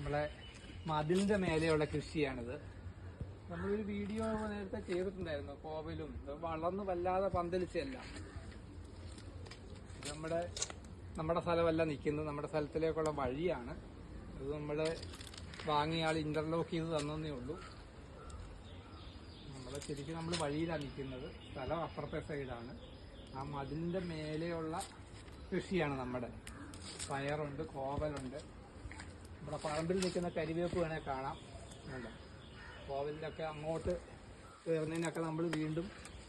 നമ്മളെ മതിലിന്റെ മേലെയുള്ള കൃഷിയാണിത്. നമ്മളൊരു വീഡിയോ നേരത്തെ ചെയ്തിട്ടുണ്ടായിരുന്നു. കോവലും വളർന്ന് വല്ലാതെ പന്തലിച്ചല്ല. ഇത് നമ്മുടെ സ്ഥലമല്ല നിൽക്കുന്നത്, നമ്മുടെ സ്ഥലത്തിലേക്കുള്ള വഴിയാണ്. അത് നമ്മള് വാങ്ങിയ ആൾ ഇന്റർലോക്ക് ചെയ്ത് തന്നേ ഉള്ളൂ. ശരിക്കും നമ്മൾ വഴിയിലാണ് നിൽക്കുന്നത്. സ്ഥലം അപ്പുറത്തെ സൈഡാണ്. ആ മതിലിന്റെ മേലെയുള്ള കൃഷിയാണ് നമ്മുടെ. പയറുണ്ട്, കോവലുണ്ട്. നമ്മുടെ പറമ്പിൽ നിൽക്കുന്ന കരിവേപ്പ് വേണേൽ കാണാം. കോവലിലൊക്കെ അങ്ങോട്ട് കയറുന്നതിനൊക്കെ നമ്മൾ വീണ്ടും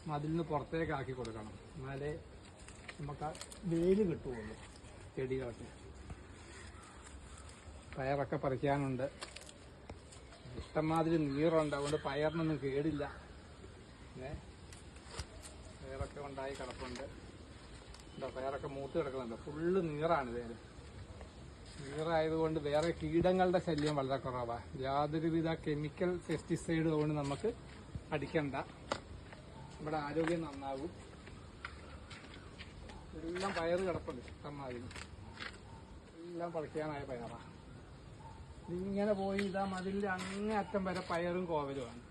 മതിലിന് പുറത്തേക്ക് ആക്കി കൊടുക്കണം. എന്നാലേ നമുക്ക് വേര് കിട്ടുകയുള്ളൂ ചെടികളൊക്കെ. പയറൊക്കെ പറിക്കാനുണ്ട്. ഇഷ്ടംമാതിരി നീറുണ്ട്, അതുകൊണ്ട് പയറിനൊന്നും കേടില്ല. പയറൊക്കെ ഉണ്ടായി കിടപ്പുണ്ട്. പയറൊക്കെ മൂത്ത് കിടക്കുന്നുണ്ട്. ഫുള്ള് നീറാണ് ഇതിന്. നീറായതുകൊണ്ട് വേറെ കീടങ്ങളുടെ ശല്യം വളരെ കുറവാണ്. യാതൊരുവിധ കെമിക്കൽ പെസ്റ്റിസൈഡ് കൊണ്ട് നമുക്ക് അടിക്കണ്ട. നമ്മുടെ ആരോഗ്യം നന്നാകും. എല്ലാം പയറ് കിടപ്പുണ്ട് ഇഷ്ടംമാതിരി. എല്ലാം പറിക്കാനായ പയറാണ്. ഇതിങ്ങനെ പോയി ഇതാ മതിലിന്റെ അങ്ങേ അറ്റം വരെ പയറും കോവലുമാണ്.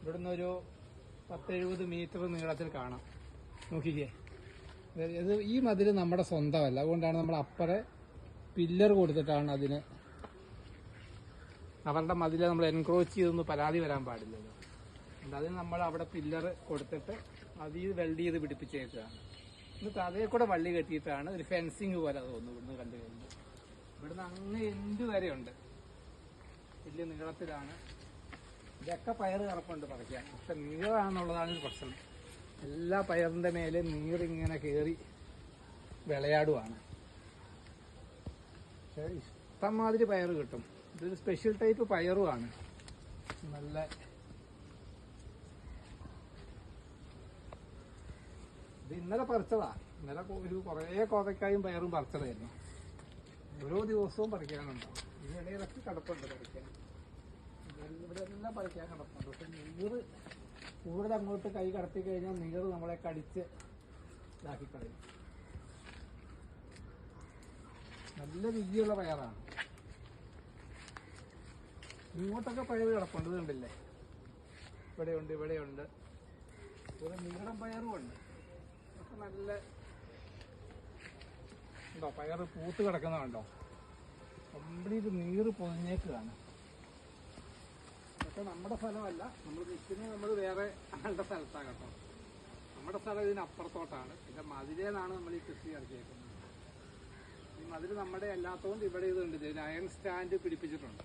ഇവിടുന്ന് ഒരു 10-70 മീറ്റർ നീളത്തിൽ കാണാം. നോക്കിക്കേ, ഇത് ഈ മതിൽ നമ്മുടെ സ്വന്തമല്ല. അതുകൊണ്ടാണ് നമ്മൾ അപ്പറെ പില്ലർ കൊടുത്തിട്ടാണ് അതിന്. അവരുടെ മതിലെ നമ്മൾ എൻക്രോച്ച് ചെയ്തൊന്നും പരാതി വരാൻ പാടില്ലല്ലോ. അതിന് നമ്മൾ അവിടെ പില്ലർ കൊടുത്തിട്ട് അതിൽ വെൽഡ് ചെയ്ത് പിടിപ്പിച്ചേക്കുകയാണ്. എന്നിട്ട് അതേ കൂടെ വള്ളി കെട്ടിയിട്ടാണ് ഒരു ഫെൻസിങ് പോലെ തോന്നുന്നു. ഇവിടുന്ന് കണ്ടു കഴിഞ്ഞു ഇവിടുന്ന് അങ്ങ് എന്ത് വരെയുണ്ട്. വലിയ നീളത്തിലാണ്. ഇതൊക്കെ പയറ് കറപ്പുണ്ട് പറിക്കാൻ. പക്ഷെ നീറാണെന്നുള്ളതാണ് ഒരു പ്രശ്നം. എല്ലാ പയറിന്റെ മേലെ നീറിങ്ങനെ കയറി വിളയാടുവാണ്. പക്ഷെ ഇഷ്ടംമാതിരി പയറ് കിട്ടും. ഇതൊരു സ്പെഷ്യൽ ടൈപ്പ് പയറുമാണ്. നല്ല ഇത് ഇന്നലെ പറിച്ചതാ. ഇന്നലെ ഒരു കുറേ കോവയ്ക്കായും പയറും പറിച്ചതായിരുന്നു. ഓരോ ദിവസവും പറിക്കാനുണ്ടാവും. ഇതിനിടയിലൊക്കെ കിടപ്പുണ്ട് പറിക്കാൻ. ഇവിടെ എല്ലാം പറിക്കാൻ കിടപ്പുണ്ട്. പക്ഷെ നീറ് കൂടുതൽ അങ്ങോട്ട് കൈ കടത്തി കഴിഞ്ഞാൽ നീറ് നമ്മളെ കടിച്ച് ഇതാക്കി കളയും. നല്ല രുചിയുള്ള പയറാണ്. ഇങ്ങോട്ടൊക്കെ പയറ് കിടപ്പുണ്ട്. ഇത് കണ്ടില്ലേ, ഇവിടെയുണ്ട്, ഇവിടെയുണ്ട്. ഒരു നീളം പയറും ഉണ്ട്. ഒക്കെ നല്ല ഉണ്ടോ, പയറ് പൂത്ത് കിടക്കുന്നതുണ്ടോ? കംപ്ലീറ്റ് നീറ് പൊതിഞ്ഞേക്കാണ്. പക്ഷെ നമ്മുടെ സ്ഥലമല്ല, നമ്മൾ നിൽക്കുന്നത് നമ്മൾ വേറെ ആളുടെ സ്ഥലത്താണ് കേട്ടോ. നമ്മുടെ സ്ഥലം ഇതിനപ്പുറത്തോട്ടാണ്. പിന്നെ മതിലേന്നാണ് നമ്മൾ ഈ കൃഷി ഇറക്കിയേക്കുന്നത്. ഈ മതിൽ നമ്മുടെ അല്ലാത്തതുകൊണ്ട് ഇവിടെ ഇതുണ്ട്. ഇതിന് അയൺ സ്റ്റാൻഡ് പിടിപ്പിച്ചിട്ടുണ്ട്.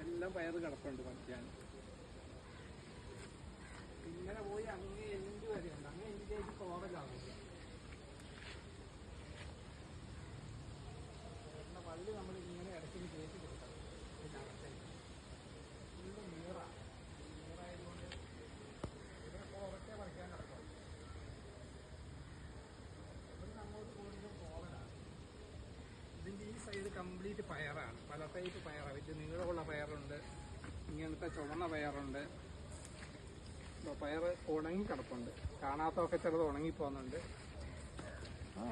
എല്ലാം പയറ് കിടപ്പുണ്ട് പറിക്കാൻ. ഇങ്ങനെ പോയി അങ്ങേ എൻഡ് വരെയുണ്ട്. അങ്ങേ എൻഡിലേക്ക് കോവലാവില്ല. മതിൽ നമ്മൾ ഇങ്ങനെ ഇടയ്ക്ക് കയറ്റി കൊടുക്കണം. ഇതിനകത്തേക്ക് ഫുള്ള് നീറാണ്. നീറായതുകൊണ്ട് ഇവിടെ കോവയ്ക്ക പറിക്കാൻ കിടക്കും. ഇവിടുന്ന് അങ്ങോട്ട് കൂടുതലും കോവലാണ്. ഇതിൻ്റെ ഈ സൈഡ് കംപ്ലീറ്റ് പയറാണ്. പല ടൈപ്പ് പയറാണ്. വലിയ നീളമുള്ള പയറുണ്ട്, ഇങ്ങനത്തെ ചുവന്ന പയറുണ്ട്. പയറ് ഉണങ്ങി കിടപ്പുണ്ട്. കാണാത്തതൊക്കെ ചിലത് ഉണങ്ങിപ്പോകുന്നുണ്ട്. ആ